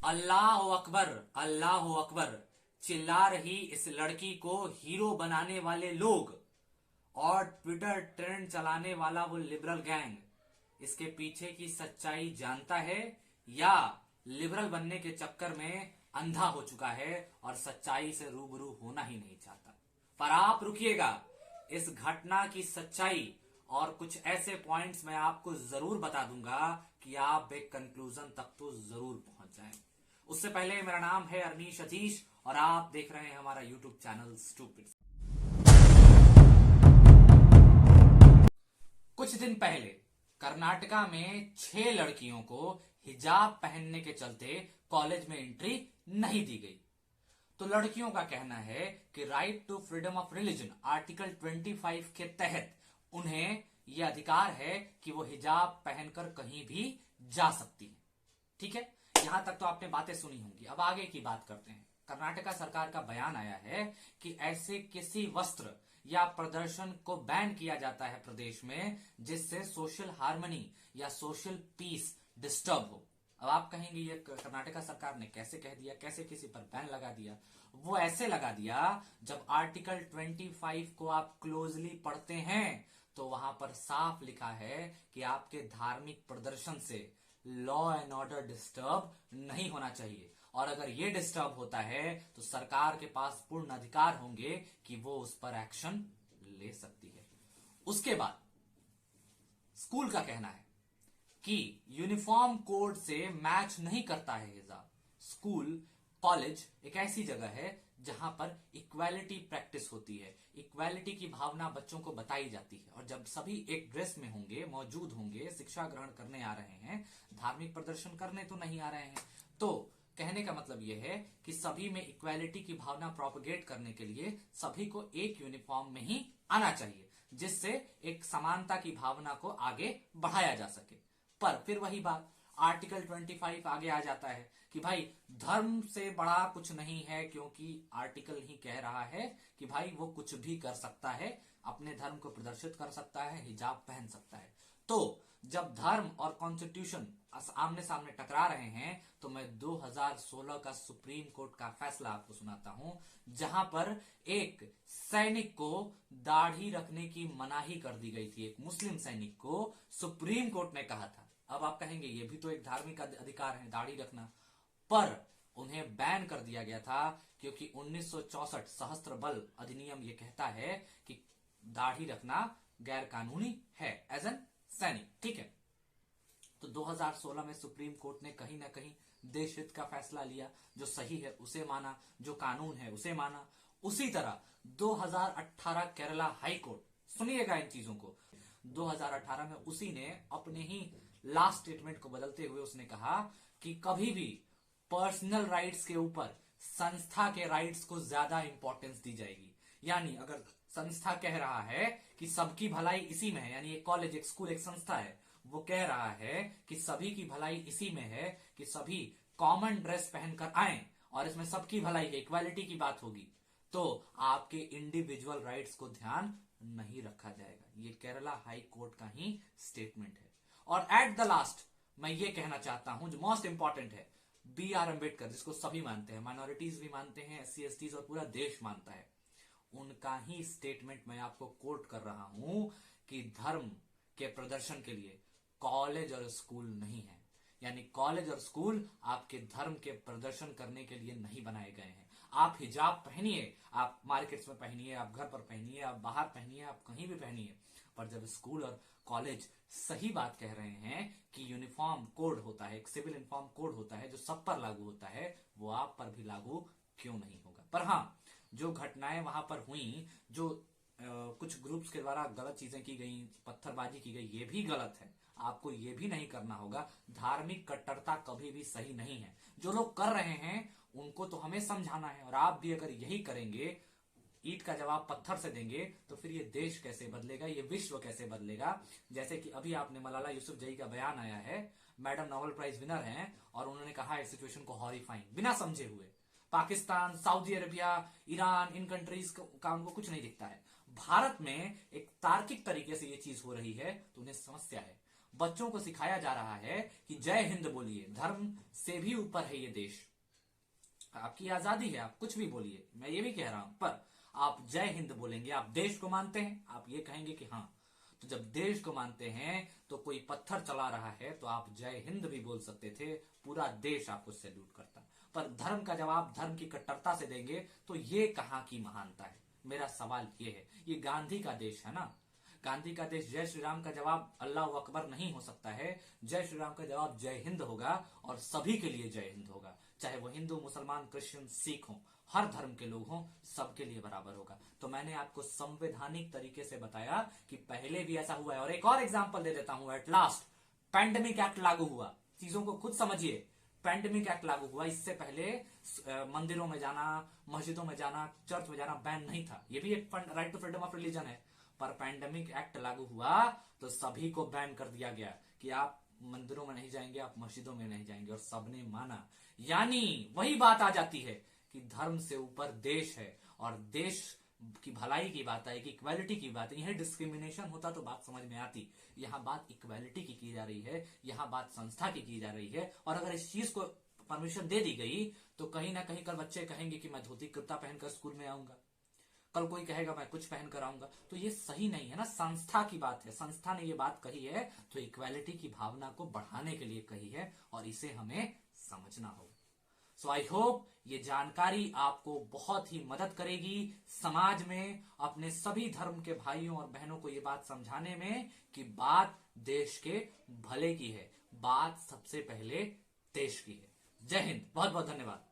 अल्लाह अकबर, अल्लाह अकबर। चिल्ला रही इस लड़की को हीरो बनाने वाले लोग और ट्विटर ट्रेंड चलाने वाला वो लिबरल गैंग इसके पीछे की सच्चाई जानता है या लिबरल बनने के चक्कर में अंधा हो चुका है और सच्चाई से रूबरू होना ही नहीं चाहता। पर आप रुकिएगा, इस घटना की सच्चाई और कुछ ऐसे पॉइंट्स मैं आपको जरूर बता दूंगा कि आप एक कंक्लूजन तक तो जरूर पहुंच जाएं। उससे पहले मेरा नाम है अरनीश अतीश और आप देख रहे हैं हमारा यूट्यूब चैनल स्टूपिड। कुछ दिन पहले कर्नाटका में 6 लड़कियों को हिजाब पहनने के चलते कॉलेज में एंट्री नहीं दी गई। तो लड़कियों का कहना है कि right to freedom of religion article 25 के तहत उन्हें यह अधिकार है कि वो हिजाब पहनकर कहीं भी जा सकती है। ठीक है, यहां तक तो आपने बातें सुनी होंगी। अब आगे की बात करते हैं। कर्नाटका सरकार का बयान आया है कि ऐसे किसी वस्त्र या प्रदर्शन को बैन किया जाता है प्रदेश में जिससे सोशल हार्मनी या सोशल पीस डिस्टर्ब हो। अब आप कहेंगे ये कर्नाटका सरकार ने कैसे कह दिया, कैसे किसी पर बैन लगा दिया? वो ऐसे लगा दिया, जब आर्टिकल 25 को आप क्लोजली पढ़ते हैं तो वहां पर साफ लिखा है कि आपके धार्मिक प्रदर्शन से लॉ एंड ऑर्डर डिस्टर्ब नहीं होना चाहिए, और अगर ये डिस्टर्ब होता है तो सरकार के पास पूर्ण अधिकार होंगे कि वो उस पर एक्शन ले सकती है। उसके बाद स्कूल का कहना है कि यूनिफॉर्म कोड से मैच नहीं करता है हिजाब। स्कूल कॉलेज एक ऐसी जगह है जहां पर इक्वालिटी प्रैक्टिस होती है, इक्वालिटी की भावना बच्चों को बताई जाती है, और जब सभी एक ड्रेस में होंगे, मौजूद होंगे, शिक्षा ग्रहण करने आ रहे हैं, धार्मिक प्रदर्शन करने तो नहीं आ रहे हैं, तो कहने का मतलब यह है कि सभी में इक्वालिटी की भावना प्रोपगेट करने के लिए सभी को एक यूनिफॉर्म में ही आना चाहिए, जिससे एक समानता की भावना को आगे बढ़ाया जा सके। पर फिर वही बात, आर्टिकल 25 आगे आ जाता है कि भाई धर्म से बड़ा कुछ नहीं है, क्योंकि आर्टिकल ही कह रहा है कि भाई वो कुछ भी कर सकता है, अपने धर्म को प्रदर्शित कर सकता है, हिजाब पहन सकता है। तो जब धर्म और कॉन्स्टिट्यूशन आमने सामने टकरा रहे हैं तो मैं 2016 का सुप्रीम कोर्ट का फैसला आपको सुनाता हूं, जहां पर एक सैनिक को दाढ़ी रखने की मनाही कर दी गई थी। एक मुस्लिम सैनिक को सुप्रीम कोर्ट ने कहा था। अब आप कहेंगे ये भी तो एक धार्मिक अधिकार है दाढ़ी रखना, पर उन्हें बैन कर दिया गया था क्योंकि 1964 सशस्त्र बल अधिनियम ये कहता है कि दाढ़ी रखना गैर कानूनी है एज एन सैनिक। ठीक है, तो 2016 में सुप्रीम कोर्ट ने कहीं ना कहीं देश हित का फैसला लिया, जो सही है उसे माना, जो कानून है उसे माना। उसी तरह 2018 केरला हाई कोर्ट, सुनिएगा इन चीजों को, 2018 में उसी ने अपने ही लास्ट स्टेटमेंट को बदलते हुए उसने कहा कि कभी भी पर्सनल राइट्स के ऊपर संस्था के राइट्स को ज्यादा इंपॉर्टेंस दी जाएगी। यानी अगर संस्था कह रहा है कि सबकी भलाई इसी में है, यानी एक कॉलेज, एक स्कूल, एक संस्था है, वो कह रहा है कि सभी की भलाई इसी में है कि सभी कॉमन ड्रेस पहनकर आए और इसमें सबकी भलाई है, इक्वालिटी की बात होगी, तो आपके इंडिविजुअल राइट्स को ध्यान नहीं रखा जाएगा। ये केरला हाई कोर्ट का ही स्टेटमेंट है। और एट द लास्ट मैं ये कहना चाहता हूं, जो मोस्ट इंपॉर्टेंट है, BR अम्बेडकर, जिसको सभी मानते हैं, माइनॉरिटीज भी मानते हैं, SC STs और पूरा देश मानता है, उनका ही स्टेटमेंट मैं आपको कोट कर रहा हूं कि धर्म के प्रदर्शन के लिए कॉलेज और स्कूल नहीं है। यानी कॉलेज और स्कूल आपके धर्म के प्रदर्शन करने के लिए नहीं बनाए गए हैं। आप हिजाब पहनिए, आप मार्केट्स में पहनिए, आप घर पर पहनिए, आप बाहर पहनिए, आप कहीं भी पहनिए, पर जब स्कूल और कॉलेज सही बात कह रहे हैं कि यूनिफॉर्म कोड होता है, एक सिविल यूनिफॉर्म कोड होता है जो सब पर लागू होता है, वो आप पर भी लागू क्यों नहीं होगा? पर हाँ, जो घटनाएं वहां पर हुई, जो कुछ ग्रुप्स के द्वारा गलत चीजें की गई, पत्थरबाजी की गई, ये भी गलत है। आपको ये भी नहीं करना होगा। धार्मिक कट्टरता कभी भी सही नहीं है। जो लोग कर रहे हैं उनको तो हमें समझाना है, और आप भी अगर यही करेंगे, ईंट का जवाब पत्थर से देंगे, तो फिर ये देश कैसे बदलेगा, ये विश्व कैसे बदलेगा? जैसे कि अभी आपने मलाला यूसुफजई का बयान आया है, मैडम नोबेल प्राइज विनर हैं, और उन्होंने कहा है सिचुएशन को हॉरिफाइंग, बिना समझे हुए। पाकिस्तान, सऊदी अरेबिया, ईरान, इन कंट्रीज का उनको कुछ नहीं दिखता है। भारत में एक तार्किक तरीके से ये चीज हो रही है तो उन्हें समस्या है। बच्चों को सिखाया जा रहा है कि जय हिंद बोलिए, धर्म से भी ऊपर है ये देश। आपकी आजादी है, आप कुछ भी बोलिए, मैं ये भी कह रहा हूं, पर आप जय हिंद बोलेंगे, आप देश को मानते हैं, आप ये कहेंगे कि हाँ। तो जब देश को मानते हैं तो कोई पत्थर चला रहा है तो आप जय हिंद भी बोल सकते थे, पूरा देश आपको सैल्यूट करता। पर धर्म का जवाब धर्म की कट्टरता से देंगे तो ये कहां की महानता है। मेरा सवाल ये है, ये गांधी का देश है ना, गांधी का देश। जय श्री राम का जवाब अल्लाह अकबर नहीं हो सकता है, जय श्री राम का जवाब जय हिंद होगा, और सभी के लिए जय हिंद होगा, चाहे वो हिंदू, मुसलमान, क्रिश्चियन, सिख हो, हर धर्म के लोग हों, सबके लिए बराबर होगा। तो मैंने आपको संवैधानिक तरीके से बताया कि पहले भी ऐसा हुआ है। और एक और एग्जांपल दे देता हूं एट लास्ट। पैंडेमिक एक्ट लागू हुआ, चीजों को खुद समझिए। पैंडेमिक एक्ट लागू हुआ, इससे पहले मंदिरों में जाना, मस्जिदों में जाना, चर्च में जाना बैन नहीं था। ये भी एक right to freedom of religion है। पर पैंडेमिक एक्ट लागू हुआ तो सभी को बैन कर दिया गया कि आप मंदिरों में नहीं जाएंगे, आप मस्जिदों में नहीं जाएंगे, और सबने माना। यानी वही बात आ जाती है कि धर्म से ऊपर देश है, और देश की भलाई की बात है, कि इक्वालिटी की बात है। यह डिस्क्रिमिनेशन होता तो बात समझ में आती। यहां बात इक्वालिटी की जा रही है, यहां बात संस्था की जा रही है। और अगर इस चीज को परमिशन दे दी गई तो कहीं ना कहीं कल बच्चे कहेंगे कि मैं धोती कुर्ता पहनकर स्कूल में आऊंगा, कल कोई कहेगा मैं कुछ पहन कर आऊंगा। तो ये सही नहीं है ना, संस्था की बात है, संस्था ने ये बात कही है तो इक्वालिटी की भावना को बढ़ाने के लिए कही है, और इसे हमें समझना होगा। सो आई होप ये जानकारी आपको बहुत ही मदद करेगी समाज में अपने सभी धर्म के भाइयों और बहनों को ये बात समझाने में कि बात देश के भले की है, बात सबसे पहले देश की है। जय हिंद, बहुत बहुत धन्यवाद।